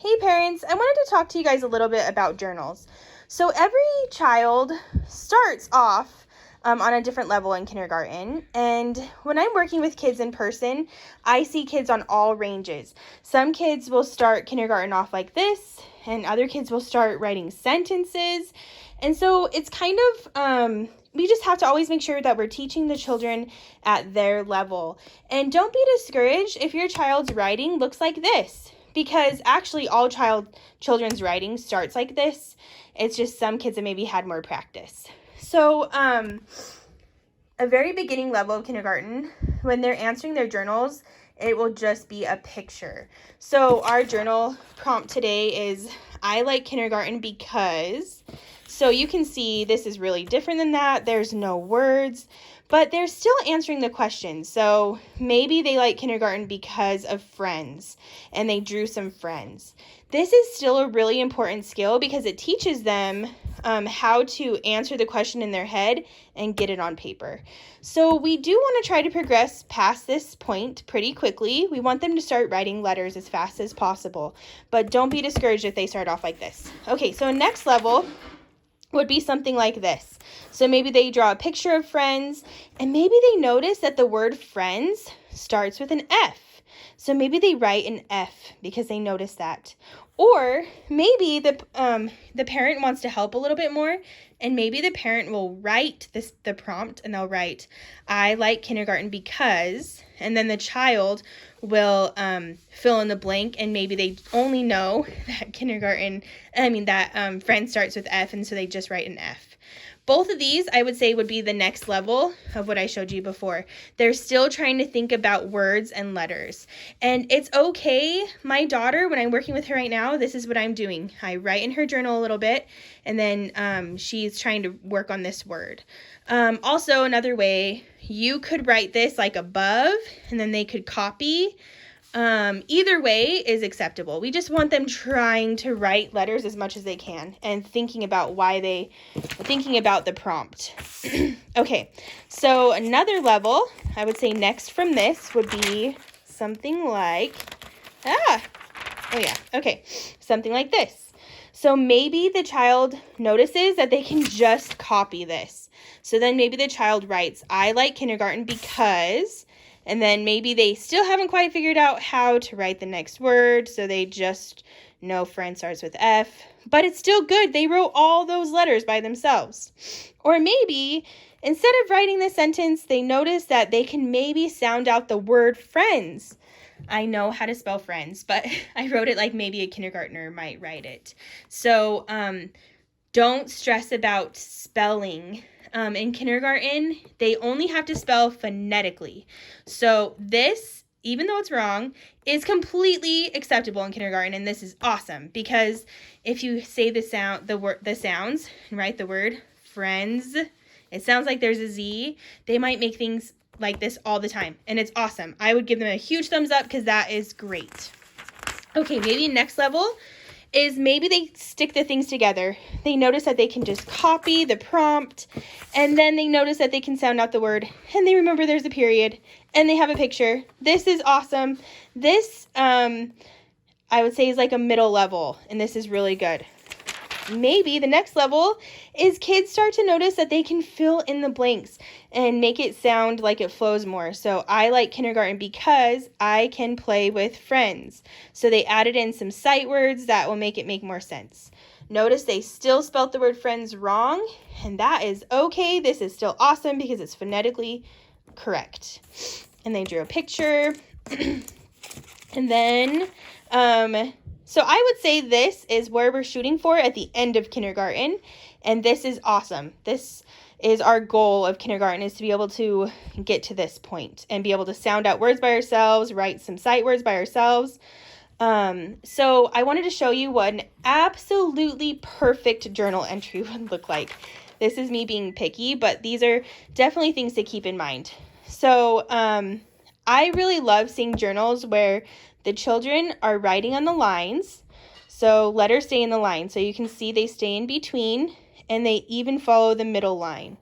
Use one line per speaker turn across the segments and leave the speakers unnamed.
Hey parents, I wanted to talk to you guys a little bit about journals. So every child starts off on a different level in kindergarten, and when I'm working with kids in person, I see kids on all ranges. Some kids will start kindergarten off like this, and other kids will start writing sentences, and so it's kind of we just have to always make sure that we're teaching the children at their level. And don't be discouraged if your child's writing looks like this, because actually all children's writing starts like this. It's just some kids have maybe had more practice. So a very beginning level of kindergarten, when they're answering their journals, it will just be a picture. So our journal prompt today is, I like kindergarten because. So you can see this is really different than that. There's no words, but they're still answering the question. So maybe they like kindergarten because of friends, and they drew some friends. This is still a really important skill because it teaches them how to answer the question in their head and get it on paper. So we do want to try to progress past this point pretty quickly. We want them to start writing letters as fast as possible, but don't be discouraged if they start off like this. Okay, so next level would be something like this. So maybe they draw a picture of friends, and maybe they notice that the word friends starts with an F. So maybe they write an F because they notice that. Or maybe the parent wants to help a little bit more, and maybe the parent will write the prompt, and they'll write, I like kindergarten because, and then the child will fill in the blank, and maybe they only know that friend starts with F, and so they just write an F. Both of these, I would say, would be the next level of what I showed you before. They're still trying to think about words and letters. And it's okay. My daughter, when I'm working with her right now, this is what I'm doing. I write in her journal a little bit, and then she's trying to work on this word. Also, another way, you could write this like above, and then they could copy. Either way is acceptable. We just want them trying to write letters as much as they can and thinking about the prompt. Okay, so another level, I would say next from this would be something like, something like this. So maybe the child notices that they can just copy this. So then maybe the child writes, I like kindergarten because, and then maybe they still haven't quite figured out how to write the next word, so they just know friend starts with F, but it's still good. They wrote all those letters by themselves. Or maybe instead of writing the sentence, they notice that they can maybe sound out the word friends. I know how to spell friends, but I wrote it like maybe a kindergartner might write it. So don't stress about spelling. In kindergarten, they only have to spell phonetically. So this, even though it's wrong, is completely acceptable in kindergarten, and this is awesome because if you say the sounds, and write the word friends, it sounds like there's a Z. They might make things like this all the time, and it's awesome. I would give them a huge thumbs up because that is great. Okay, maybe next level is maybe they stick the things together. They notice that they can just copy the prompt, and then they notice that they can sound out the word, and they remember there's a period, and they have a picture. This is awesome. This, I would say, is like a middle level, and this is really good. Maybe the next level is kids start to notice that they can fill in the blanks and make it sound like it flows more. So I like kindergarten because I can play with friends. So they added in some sight words that will make it make more sense. Notice they still spelt the word friends wrong, and that is okay. This is still awesome because it's phonetically correct. And they drew a picture. And then so I would say this is where we're shooting for at the end of kindergarten, and this is awesome. This is our goal of kindergarten, is to be able to get to this point and be able to sound out words by ourselves, write some sight words by ourselves. So I wanted to show you what an absolutely perfect journal entry would look like. This is me being picky, but these are definitely things to keep in mind. So I really love seeing journals where the children are writing on the lines, so letters stay in the line. So you can see they stay in between, and they even follow the middle line.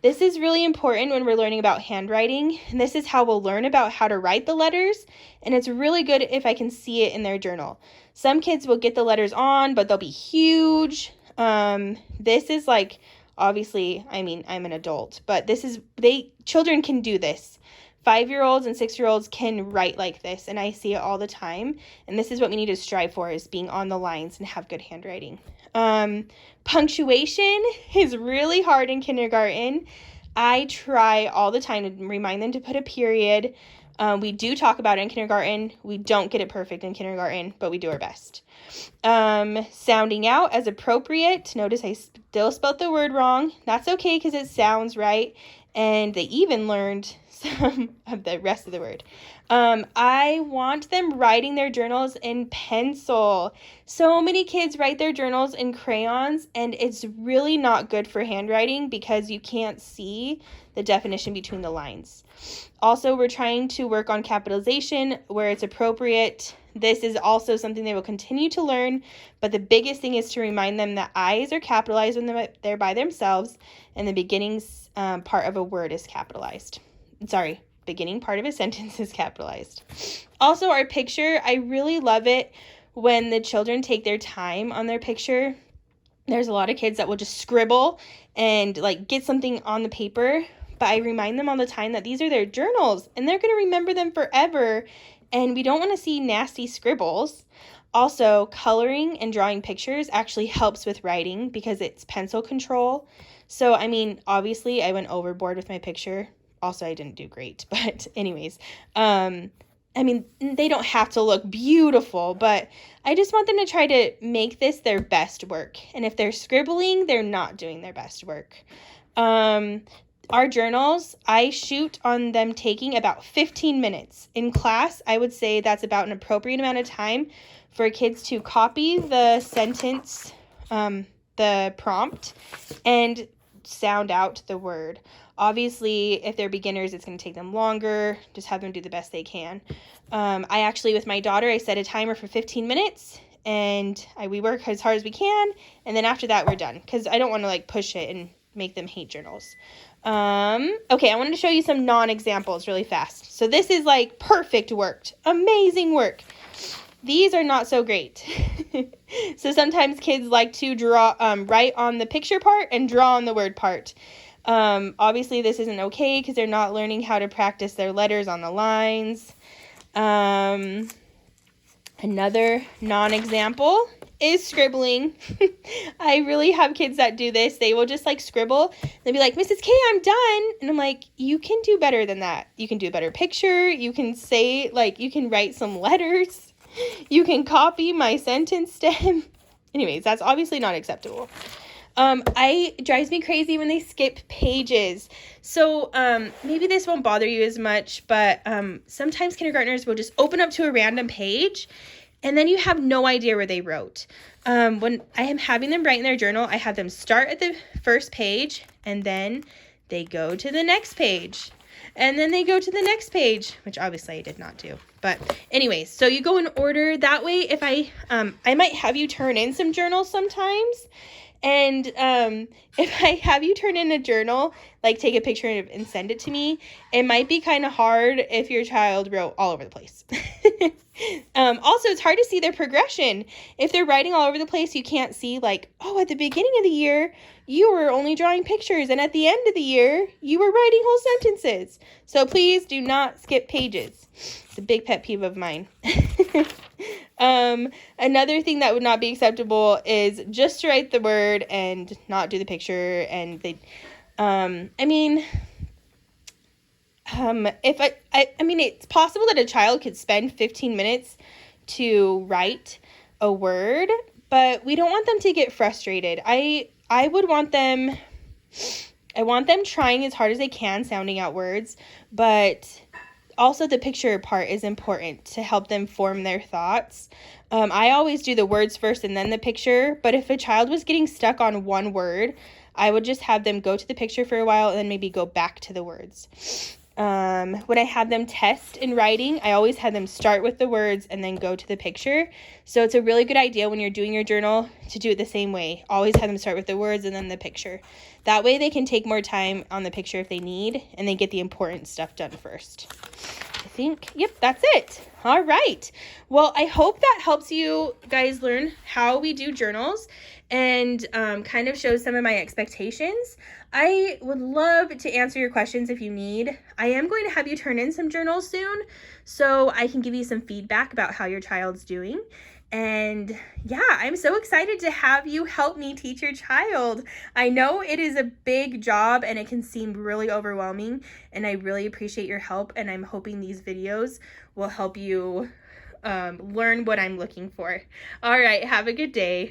This is really important when we're learning about handwriting, and this is how we'll learn about how to write the letters, and it's really good if I can see it in their journal. Some kids will get the letters on, but they'll be huge. This is like, obviously, I mean, I'm an adult, but children can do this. 5-year-olds and 6-year-olds can write like this, and I see it all the time. And this is what we need to strive for, is being on the lines and have good handwriting. Punctuation is really hard in kindergarten. I try all the time to remind them to put a period. We do talk about it in kindergarten. We don't get it perfect in kindergarten, but we do our best. Sounding out as appropriate. Notice I still spelled the word wrong. That's okay because it sounds right. And they even learned some of the rest of the word. I want them writing their journals in pencil. So many kids write their journals in crayons, and it's really not good for handwriting because you can't see the definition between the lines. Also, we're trying to work on capitalization where it's appropriate. This is also something they will continue to learn, but the biggest thing is to remind them that I's are capitalized when they're by themselves, and the beginnings part of a word is capitalized. Beginning part of a sentence is capitalized. Also, our picture, I really love it when the children take their time on their picture. There's a lot of kids that will just scribble and like get something on the paper, but I remind them all the time that these are their journals and they're going to remember them forever, and we don't want to see nasty scribbles. Also, coloring and drawing pictures actually helps with writing because it's pencil control. So, I mean, obviously I went overboard with my picture. Also, I didn't do great, but anyways, I mean, they don't have to look beautiful, but I just want them to try to make this their best work. And if they're scribbling, they're not doing their best work. Our journals, I shoot on them taking about 15 minutes. In class, I would say that's about an appropriate amount of time for kids to copy the sentence, the prompt, and sound out the word. Obviously, if they're beginners, it's going to take them longer. Just have them do the best they can. I actually, with my daughter, I set a timer for 15 minutes, and we work as hard as we can, and then after that, we're done, because I don't want to, like, push it and make them hate journals. Okay, I wanted to show you some non-examples really fast. So this is, like, perfect worked. Amazing work. These are not so great. So sometimes kids like to write on the picture part and draw on the word part. Obviously this isn't okay because they're not learning how to practice their letters on the lines. Another non-example is scribbling. I really have kids that do this. They will just like scribble. They'll be like, Mrs. K, I'm done. And I'm like, you can do better than that. You can do a better picture. You can say, like, you can write some letters. You can copy my sentence stem. Anyways, that's obviously not acceptable. It drives me crazy when they skip pages. So, maybe this won't bother you as much, but, sometimes kindergartners will just open up to a random page and then you have no idea where they wrote. When I am having them write in their journal, I have them start at the first page and then they go to the next page. And then they go to the next page, which obviously I did not do. But anyways, so you go in order. That way, if I might have you turn in some journals sometimes. And if I have you turn in a journal, like take a picture and send it to me, it might be kind of hard if your child wrote all over the place. Also, it's hard to see their progression. If they're writing all over the place, you can't see like, oh, at the beginning of the year, you were only drawing pictures. And at the end of the year, you were writing whole sentences. So please do not skip pages. It's a big pet peeve of mine. Another thing that would not be acceptable is just to write the word and not do the picture. And they, it's possible that a child could spend 15 minutes to write a word, but we don't want them to get frustrated. I want them trying as hard as they can, sounding out words, but also the picture part is important to help them form their thoughts. I always do the words first and then the picture, but if a child was getting stuck on one word, I would just have them go to the picture for a while and then maybe go back to the words. When I had them test in writing, I always had them start with the words and then go to the picture. So it's a really good idea when you're doing your journal to do it the same way. Always have them start with the words and then the picture. That way they can take more time on the picture if they need, and they get the important stuff done first. I think, yep, that's it. All right. Well, I hope that helps you guys learn how we do journals and kind of shows some of my expectations. I would love to answer your questions if you need. I am going to have you turn in some journals soon so I can give you some feedback about how your child's doing. And yeah, I'm so excited to have you help me teach your child. I know it is a big job and it can seem really overwhelming, and I really appreciate your help, and I'm hoping these videos will help you learn what I'm looking for. All right, have a good day.